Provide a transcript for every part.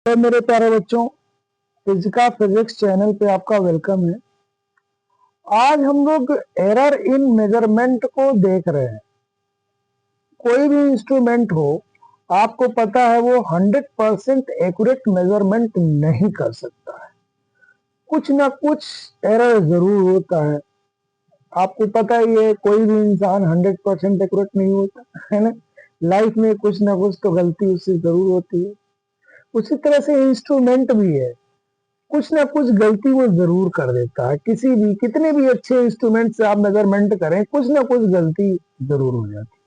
तो मेरे प्यारे बच्चों, फिजिका फिजिक्स चैनल पे आपका वेलकम है। आज हम लोग एरर इन मेजरमेंट को देख रहे हैं। कोई भी इंस्ट्रूमेंट हो, आपको पता है वो 100% एक्यूरेट मेजरमेंट नहीं कर सकता है। कुछ ना कुछ एरर जरूर होता है। आपको पता ही है, कोई भी इंसान 100% एक्यूरेट नहीं होता है ना। लाइफ में कुछ ना कुछ तो गलती उससे जरूर होती है। उसी तरह से इंस्ट्रूमेंट भी है, कुछ ना कुछ गलती वो जरूर कर देता है। किसी भी कितने भी अच्छे इंस्ट्रूमेंट से आप मेजरमेंट करें, कुछ ना कुछ गलती जरूर हो जाती है।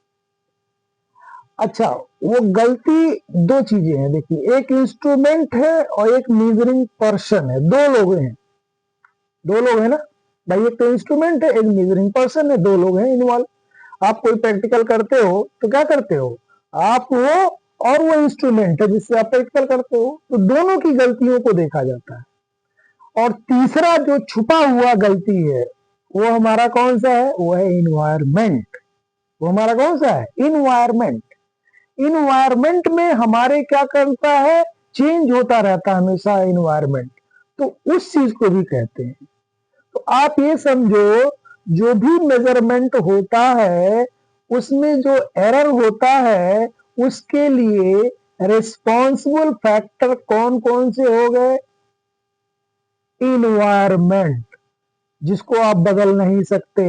अच्छा, वो गलती दो चीजें हैं। देखिए, एक इंस्ट्रूमेंट है और एक मेजरिंग पर्सन है। दो लोग हैं ना भाई। एक तो इंस्ट्रूमेंट है, एक मेजरिंग पर्सन है। दो लोग हैं इन्वॉल्व। आप कोई प्रैक्टिकल करते हो तो क्या करते हो, आप वो और वो इंस्ट्रूमेंट है जिससे आप प्रैक्टिकल करते हो, तो दोनों की गलतियों को देखा जाता है। और तीसरा जो छुपा हुआ गलती है, वो हमारा कौन सा है? वो है इन्वायरमेंट। वो हमारा कौन सा है? इन्वायरमेंट। इन्वायरमेंट में हमारे क्या करता है? चेंज होता रहता है हमेशा इन्वायरमेंट। तो उस चीज को भी कहते हैं। तो आप ये समझो, जो भी मेजरमेंट होता है उसमें जो एरर होता है, उसके लिए रिस्पॉन्सिबल फैक्टर कौन कौन से हो गए? इन्वायरमेंट, जिसको आप बदल नहीं सकते।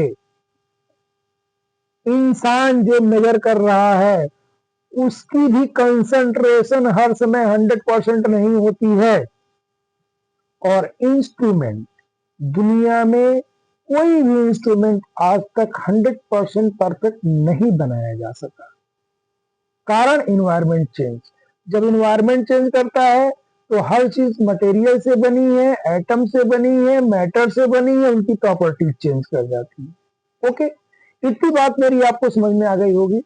इंसान जो मेजर कर रहा है, उसकी भी कंसंट्रेशन हर समय 100% नहीं होती है। और इंस्ट्रूमेंट, दुनिया में कोई भी इंस्ट्रूमेंट आज तक 100% परफेक्ट नहीं बनाया जा सका। कारण इन्वायरमेंट चेंज। जब इन्वायरमेंट चेंज करता है तो हर चीज मटेरियल से बनी है, एटम से बनी है, मैटर से बनी है, उनकी प्रॉपर्टीज चेंज कर जाती है। ओके, इतनी बात मेरी आपको समझ में आ गई होगी।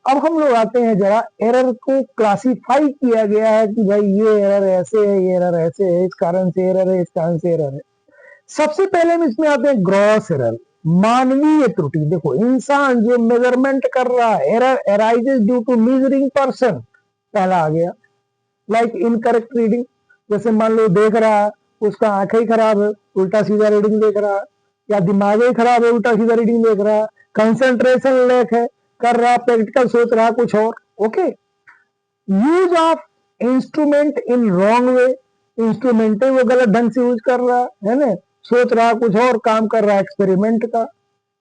अब हम लोग आते हैं, जरा एरर को क्लासिफाई किया गया है कि भाई ये एरर ऐसे है, ये एरर ऐसे है, इस कारण से एरर है, इस कारण से एरर है। सबसे पहले हम इसमें आते हैं ग्रॉस एरर, मानवीय त्रुटि। देखो, इंसान जो मेजरमेंट कर रहा है, error arises due to measuring person, पहला आ गया। लाइक इनकरेक्ट रीडिंग, जैसे मान लो देख रहा है, उसका आंखें ही खराब है, उल्टा सीधा रीडिंग देख रहा है, या दिमाग ही खराब है, उल्टा सीधा रीडिंग देख रहा है। कंसंट्रेशन लैक है, कर रहा प्रैक्टिकल, सोच रहा कुछ और। Okay, use of instrument in wrong way, instrument वो गलत ढंग से यूज कर रहा है ना, सोच रहा कुछ और, काम कर रहा है एक्सपेरिमेंट का।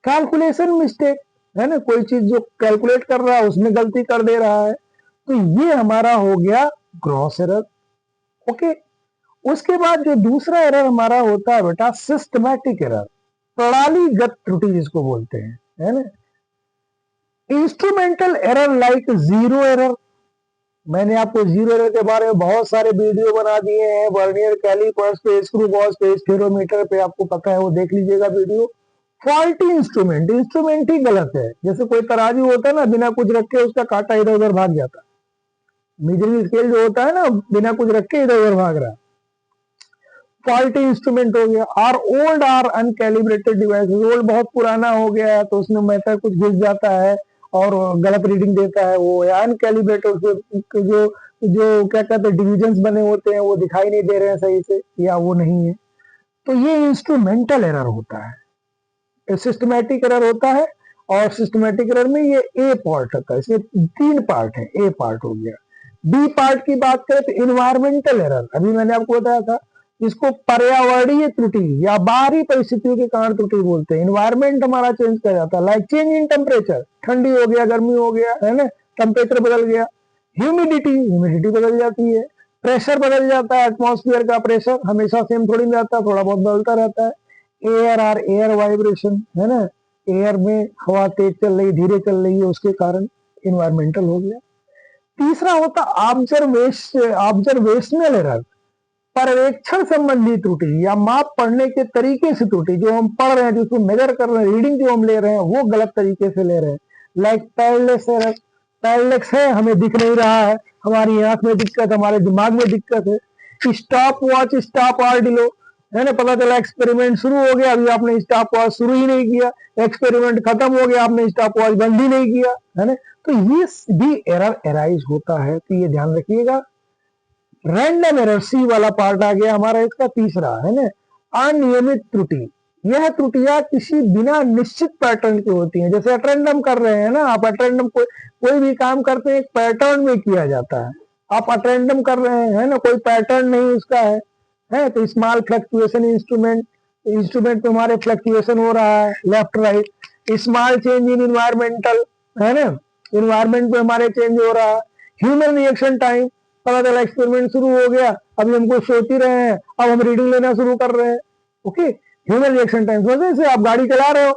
कैलकुलेशन मिस्टेक, है ना, कोई चीज जो कैलकुलेट कर रहा है उसमें गलती कर दे रहा है। तो ये हमारा हो गया ग्रॉस एरर। ओके, उसके बाद जो दूसरा एरर हमारा होता है बेटा, सिस्टमैटिक एरर, प्रणालीगत त्रुटि जिसको बोलते हैं, है ना। Instrumental error like zero error, मैंने आपको जीरो एरर के बारे में बहुत सारे वीडियो बना दिए हैं। वर्नियर कैलिपर्स पे, स्क्रू बॉस पे, स्टेरोमीटर पे, आपको पता है, वो देख लीजिएगा वीडियो। फॉल्टी इंस्ट्रूमेंट, इंस्ट्रूमेंट ही गलत है। जैसे कोई तराजू होता है ना, बिना कुछ रखे उसका कांटा इधर उधर भाग जाता है। मेजरिंग स्केल जो होता है ना, बिना कुछ रखे इधर उधर भाग रहा है, फॉल्टी इंस्ट्रूमेंट हो गया। Or old or uncalibrated devices, old बहुत पुराना हो गया है तो उसमें मैटर कुछ घिस जाता है और गलत रीडिंग देता है वो, या अनकैलिब्रेटेड, जो जो क्या कहते हैं डिविजन्स बने होते हैं वो दिखाई नहीं दे रहे हैं सही से, या वो नहीं है। तो ये इंस्ट्रूमेंटल एरर होता है। सिस्टमैटिक एरर होता है, और सिस्टमैटिक एरर में ये ए पार्ट होता है। इसमें तीन पार्ट है, ए पार्ट हो गया। बी पार्ट की बात करें तो इन्वायरमेंटल एरर, अभी मैंने आपको बताया था, इसको पर्यावरणीय त्रुटि या बाहरी परिस्थितियों के कारण त्रुटि बोलते हैं। इन्वायरमेंट हमारा चेंज कर जाता है, लाइक चेंज इन टेम्परेचर, ठंडी हो गया, गर्मी हो गया, है ना, टेम्परेचर बदल गया। ह्यूमिडिटी बदल जाती है। प्रेशर बदल जाता है, एटमॉस्फेयर का प्रेशर हमेशा सेम थोड़ी नहीं रहता, थोड़ा बहुत बदलता रहता है। एयर वाइब्रेशन, है ना, एयर में हवा तेज चल रही, धीरे चल रही है, उसके कारण इन्वायरमेंटल हो गया। तीसरा होता ऑब्जर्वेशनल एरर, पर्यवेक्षण संबंधी त्रुटि या माप पढ़ने के तरीके से त्रुटि। जो हम पढ़ रहे हैं, जिसको मेजर कर रहे हैं, रीडिंग जो हम ले रहे हैं वो गलत तरीके से ले रहे हैं। लाइक पैरेलक्स एरर, पैरेलक्स है, हमें दिख नहीं रहा है, हमारी आंख में दिक्कत, हमारे दिमाग में दिक्कत है। स्टॉप वॉच, स्टॉप आर्डिलो, है ना, पता चला एक्सपेरिमेंट शुरू हो गया, अभी आपने स्टॉप वॉच शुरू ही नहीं किया, एक्सपेरिमेंट खत्म हो गया, आपने स्टॉप वॉच बंद ही नहीं किया, है ना। तो ये भी एरर एराइज होता है, तो ये ध्यान रखिएगा। रैंडम एरर सी वाला पार्ट आ गया हमारा इसका तीसरा, है ना। अनियमित त्रुटि, यह त्रुटियां किसी बिना निश्चित पैटर्न की होती हैं। जैसे अटेंडम कर रहे हैं ना आप, अटेंडम कोई भी काम करते हैं एक पैटर्न में किया जाता है। आप अटेंडम कर रहे हैं ना, कोई पैटर्न नहीं उसका है तो स्मॉल फ्लक्चुएशन इंस्ट्रूमेंट में हमारे फ्लक्चुएशन हो रहा है left right, small change in environmental, है ना, इन्वायरमेंट में हमारे चेंज हो रहा है। ह्यूमन रिएक्शन टाइम, पता चला एक्सपेरिमेंट शुरू हो गया, अभी हमको सोच ही रहे हैं, अब हम रीडिंग लेना शुरू कर रहे हैं। ओके, ह्यूमन रिएक्शन टाइम, समझे से आप गाड़ी चला रहे हो,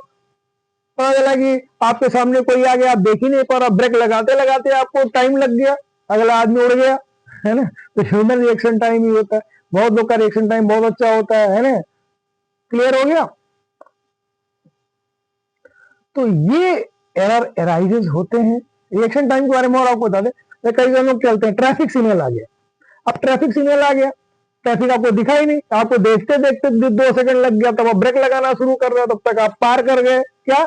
पता चला कि आपके सामने कोई आ गया, आप देख ही नहीं पा रहा, ब्रेक लगाते लगाते आपको टाइम लग गया, अगला आदमी उड़ गया, है ना। तो ह्यूमन रिएक्शन टाइम ही होता है। बहुत लोग का रिएक्शन टाइम बहुत अच्छा होता है ना। क्लियर हो गया। तो ये एरर एराइजेस होते हैं। रिएक्शन टाइम के बारे में और आपको बता दें, कई लोग चलते हैं, ट्रैफिक सिग्नल आ गया, अब ट्रैफिक सिग्नल आ गया, ट्रैफिक आपको दिखाई नहीं, आपको देखते देखते 2 सेकंड लग गया, तब आप ब्रेक लगाना शुरू कर रहे हो, तब तक आप पार कर गए क्या,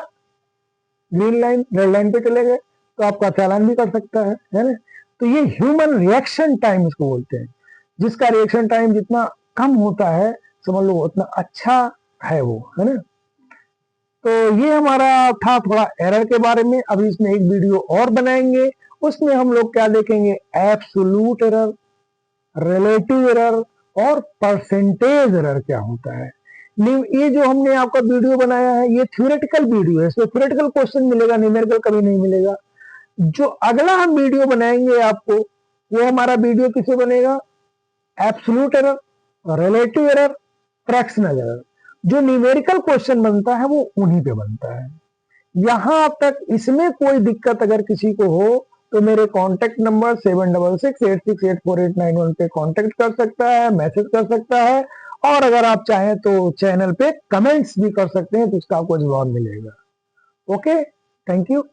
ग्रीन लाइन, रेड लाइन पे चले गए, तो आपका चालान भी कर सकता है ना। तो ये ह्यूमन रिएक्शन टाइम इसको बोलते हैं। जिसका रिएक्शन टाइम जितना कम होता है समझ लो उतना अच्छा है वो, है ना। तो ये हमारा था थोड़ा एरर के बारे में। अभी इसमें एक वीडियो और बनाएंगे, उसमें हम लोग क्या देखेंगे, एब्सोल्यूट एरर, रिलेटिव एरर और परसेंटेज एरर क्या होता है। ये जो हमने आपका वीडियो बनाया है ये थ्योरेटिकल वीडियो है, इसमें थ्योरेटिकल क्वेश्चन मिलेगा, न्यूमेरिकल कभी नहीं मिलेगा। जो अगला हम वीडियो बनाएंगे आपको, वो हमारा वीडियो किसे बनेगा, absolute error, relative error, fractional error. जो न्यूमेरिकल क्वेश्चन बनता है वो उन्हीं पे बनता है। यहां तक इसमें कोई दिक्कत अगर किसी को हो तो मेरे कांटेक्ट नंबर 7668684891 पे कांटेक्ट कर सकता है, मैसेज कर सकता है, और अगर आप चाहें तो चैनल पे कमेंट्स भी कर सकते हैं, तो उसका आपको जवाब मिलेगा। Okay, thank you.